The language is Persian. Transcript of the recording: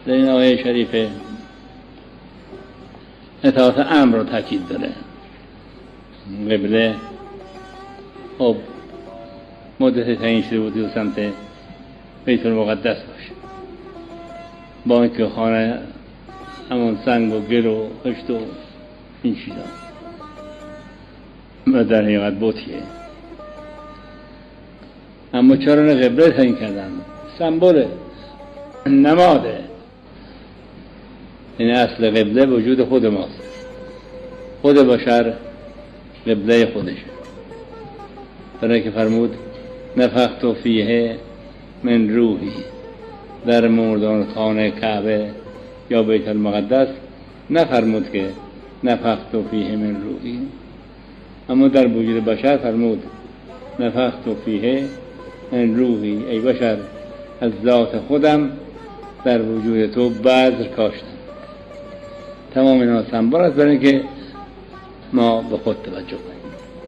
در این آیه شریفه اطاعت امر رو تاکید داره. قبله خب مدت تعیین شده بود و سمت بیت المقدس باشه، با اینکه خانه همون سنگ و گل و خشت و این چیزا و در حقیقت بوتیه. اما چرا نه قبله تعیین کردن؟ سمبوله، نماده. این اصل قبله وجود خود ماست، خود بشر قبله خودشه. برای که فرمود نفخت فیه من روحی، در مردان خانه کعبه یا بیت المقدس نفرمود که نفخت فیه من روحی، اما در وجود بشر فرمود نفخت فیه من روحی، ای بشر از ذات خودم در وجود تو بذر کاشتم. تمام اینا سمبل است برای اینکه ما به خود توجه کنیم.